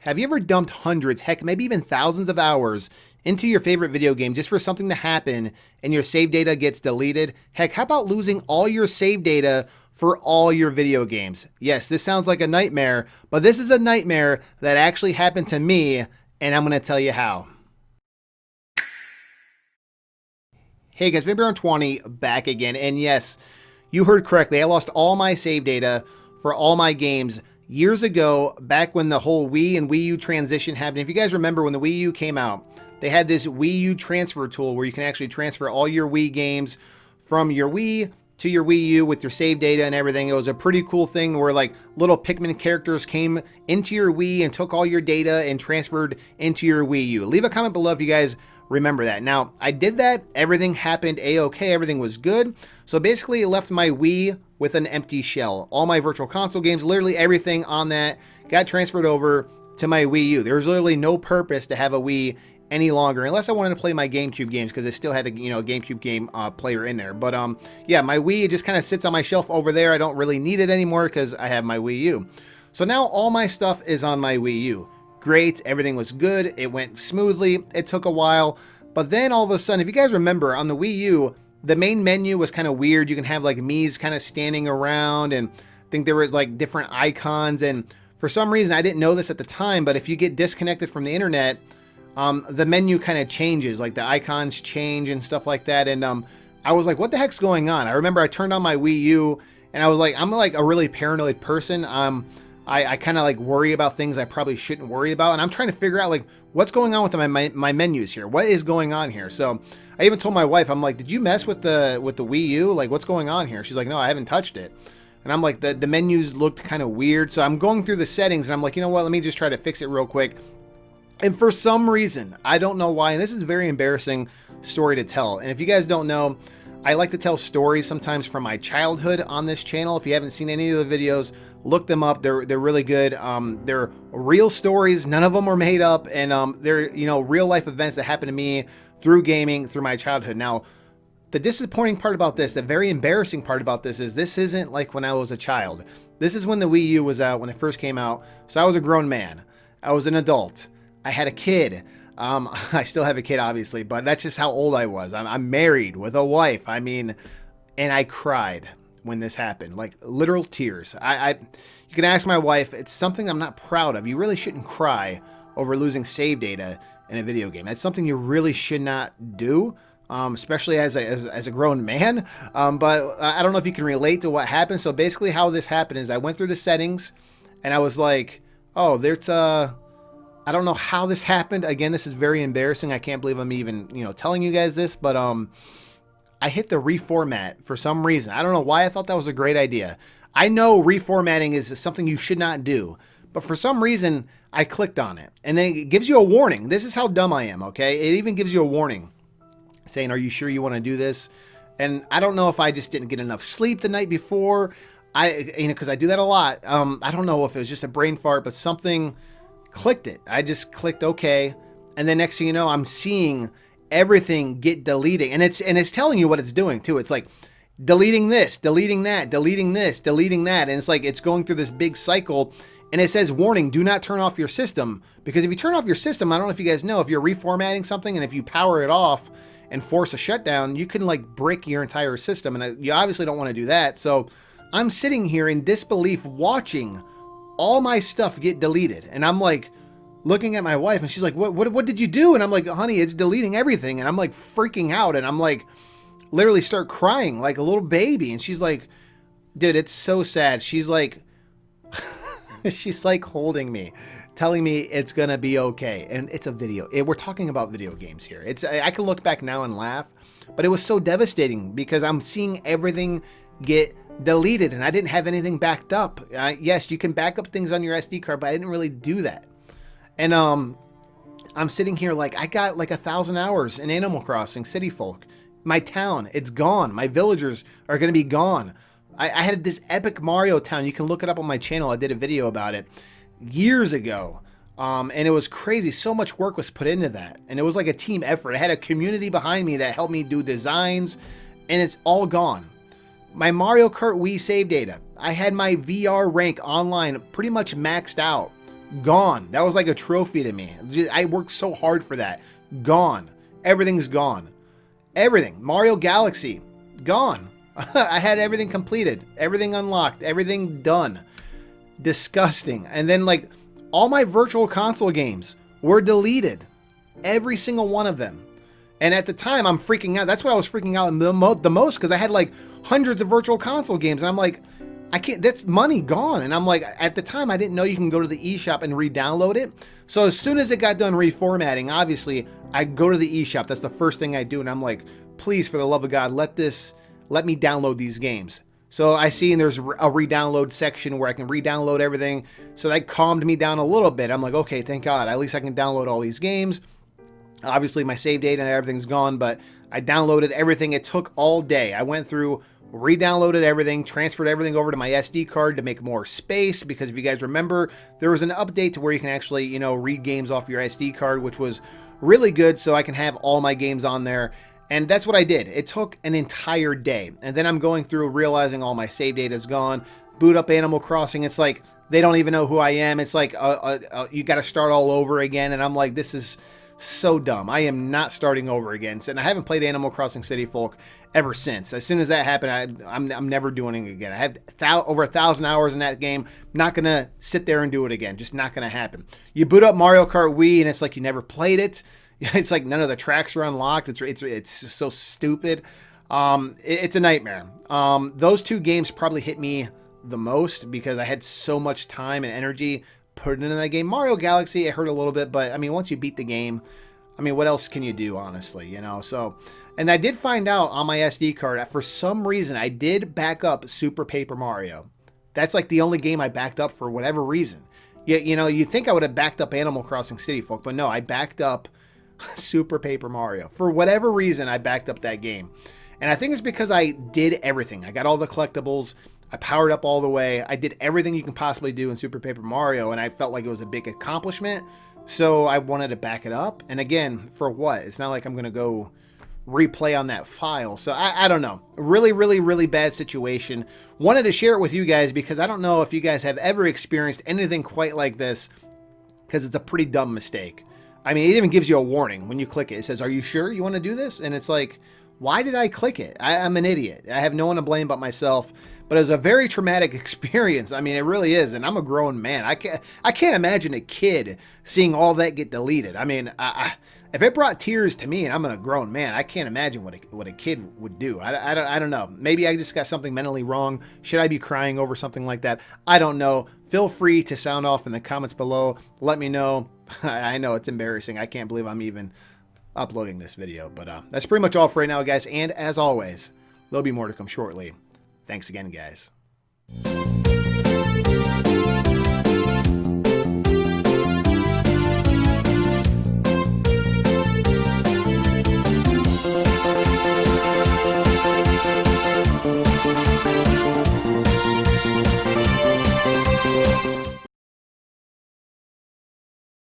Have you ever dumped hundreds, heck, maybe even thousands of hours into your favorite video game just for something to happen and your save data gets deleted? Heck, how about losing all your save data for all your video games? Yes, this sounds like a nightmare, but this is a nightmare that actually happened to me, and I'm going to tell you how. Hey guys, BabyBaron20 back again, and yes, you heard correctly. I lost all my save data for all my games years ago, back when the whole Wii and Wii U transition happened. If you guys remember when the Wii U came out, they had this Wii U transfer tool where you can actually transfer all your Wii games from your Wii to your Wii U with your save data and everything. It was a pretty cool thing where like little Pikmin characters came into your Wii and took all your data and transferred into your Wii U. Leave a comment below if you guys remember that. Now, I did that. Everything happened a-okay. Everything was good. So basically, it left my Wii with an empty shell. All my Virtual Console games, literally everything on that got transferred over to my Wii U. There was literally no purpose to have a Wii any longer, unless I wanted to play my GameCube games, because it still had a GameCube game player in there. But yeah, my Wii just kind of sits on my shelf over there. I don't really need it anymore because I have my Wii U. So now all my stuff is on my Wii U. Great, everything was good. It went smoothly. It took a while, but then all of a sudden, if you guys remember, on the Wii U, the main menu was kind of weird. You can have like Mii's kind of standing around, and I think there was like different icons. And for some reason, I didn't know this at the time, but if you get disconnected from the internet, the menu kind of changes, like the icons change and stuff like that. And I was like, what the heck's going on? I remember I turned on my Wii U and I was like, I'm like a really paranoid person. I kind of like worry about things I probably shouldn't worry about. And I'm trying to figure out like what's going on with my menus here. What is going on here? So I even told my wife, I'm like, did you mess with the Wii U? Like, what's going on here? She's like, no, I haven't touched it. And I'm like, the menus looked kind of weird. So I'm going through the settings and I'm like, you know what? Let me just try to fix it real quick. And for some reason, I don't know why, and this is a very embarrassing story to tell. And if you guys don't know, I like to tell stories sometimes from my childhood on this channel. If you haven't seen any of the videos, look them up. They're really good. They're real stories. None of them are made up, and they're real life events that happened to me through gaming, through my childhood. Now, the disappointing part about this, the very embarrassing part about this is this isn't like when I was a child. This is when the Wii U was out, when it first came out. So I was a grown man. I was an adult. I had a kid. I still have a kid, obviously, but that's just how old I was. I'm married with a wife. I mean, and I cried when this happened, like literal tears. You can ask my wife. It's something I'm not proud of. You really shouldn't cry over losing save data in a video game. That's something you really should not do, especially as a grown man. But I don't know if you can relate to what happened. So basically, how this happened is I went through the settings, and I was like, oh, there's I don't know how this happened. Again, this is very embarrassing. I can't believe I'm even, telling you guys this, but I hit the reformat for some reason. I don't know why I thought that was a great idea. I know reformatting is something you should not do, but for some reason I clicked on it, and then it gives you a warning. This is how dumb I am, okay? It even gives you a warning saying, are you sure you want to do this? And I don't know if I just didn't get enough sleep the night before. Because I do that a lot. I don't know if it was just a brain fart, but something clicked it. I just clicked okay, and then next thing you know, I'm seeing everything get deleted, and it's telling you what it's doing too. It's like deleting this, deleting that, deleting this, deleting that, and it's like it's going through this big cycle. And it says, warning, do not turn off your system, because if you turn off your system, I don't know if you guys know, if you're reformatting something and if you power it off and force a shutdown, you can like break your entire system, and you obviously don't want to do that. So I'm sitting here in disbelief watching all my stuff get deleted, and I'm like looking at my wife, and she's like, what did you do? And I'm like, honey, it's deleting everything. And I'm like freaking out, and I'm like literally start crying like a little baby. And she's like, dude, it's so sad. She's like she's like holding me, telling me it's gonna be okay. And it's a video. We're talking about video games here. I can look back now and laugh, but it was so devastating because I'm seeing everything get deleted, and I didn't have anything backed up. Yes, you can back up things on your SD card, but I didn't really do that. And I'm sitting here like I got like 1,000 hours in Animal Crossing City Folk. My town, it's gone. My villagers are going to be gone. I had this epic Mario town. You can look it up on my channel. I did a video about it years ago. And it was crazy. So much work was put into that. And it was like a team effort. I had a community behind me that helped me do designs, and it's all gone. My Mario Kart Wii save data. I had my VR rank online pretty much maxed out Gone. That was like a trophy to me. I worked so hard for that. Gone. Everything's gone. Everything. Mario Galaxy. Gone. I had everything completed. Everything unlocked. Everything done. Disgusting. And then like all my virtual console games were deleted. Every single one of them. And at the time I'm freaking out. That's what I was freaking out the most, because I had like hundreds of virtual console games. And I'm like, I can't, that's money gone. And I'm like, at the time I didn't know you can go to the eShop and re-download it. So as soon as it got done reformatting, obviously I go to the eShop. That's the first thing I do. And I'm like, please, for the love of God, let me download these games. So I see, and there's a re-download section where I can re-download everything. So that calmed me down a little bit. I'm like, okay, thank God. At least I can download all these games. Obviously my save data and everything's gone, but I downloaded everything. It took all day. I went through, re-downloaded everything, transferred everything over to my SD card to make more space, because if you guys remember, there was an update to where you can actually, you know, read games off your SD card, which was really good, so I can have all my games on there. And that's what I did. It took an entire day. And then I'm going through, realizing all my save data is gone. Boot up Animal Crossing. It's like, they don't even know who I am. It's like, you got to start all over again. And I'm like, this is so dumb. I am not starting over again. And I haven't played Animal Crossing City Folk ever since. As soon as that happened, I'm never doing it again. I have over 1,000 hours in that game. Not going to sit there and do it again. Just not going to happen. You boot up Mario Kart Wii and it's like you never played it. It's like none of the tracks are unlocked. It's so stupid. It's a nightmare. Those two games probably hit me the most because I had so much time and energy put into that game. Mario Galaxy, it hurt a little bit, but I mean, once you beat the game, I mean, what else can you do, honestly, you know? So, and I did find out on my SD card, for some reason, I did back up Super Paper Mario. That's like the only game I backed up for whatever reason. You know, you'd think I would have backed up Animal Crossing City Folk, but no, I backed up Super Paper Mario. For whatever reason, I backed up that game. And I think it's because I did everything. I got all the collectibles. I powered up all the way. I did everything you can possibly do in Super Paper Mario, and I felt like it was a big accomplishment. So I wanted to back it up. And again, for what? It's not like I'm going to go replay on that file. So I don't know. Really, really, really bad situation. Wanted to share it with you guys because I don't know if you guys have ever experienced anything quite like this, because it's a pretty dumb mistake. I mean, it even gives you a warning when you click it. It says, are you sure you want to do this? And it's like, why did I click it? I'm an idiot. I have no one to blame but myself. But it was a very traumatic experience. I mean, it really is. And I'm a grown man. I can't imagine a kid seeing all that get deleted. I mean, if it brought tears to me and I'm a grown man, I can't imagine what a kid would do. I don't know. Maybe I just got something mentally wrong. Should I be crying over something like that? I don't know. Feel free to sound off in the comments below. Let me know. I know it's embarrassing. I can't believe I'm even uploading this video. But that's pretty much all for right now, guys. And as always, there'll be more to come shortly. Thanks again, guys.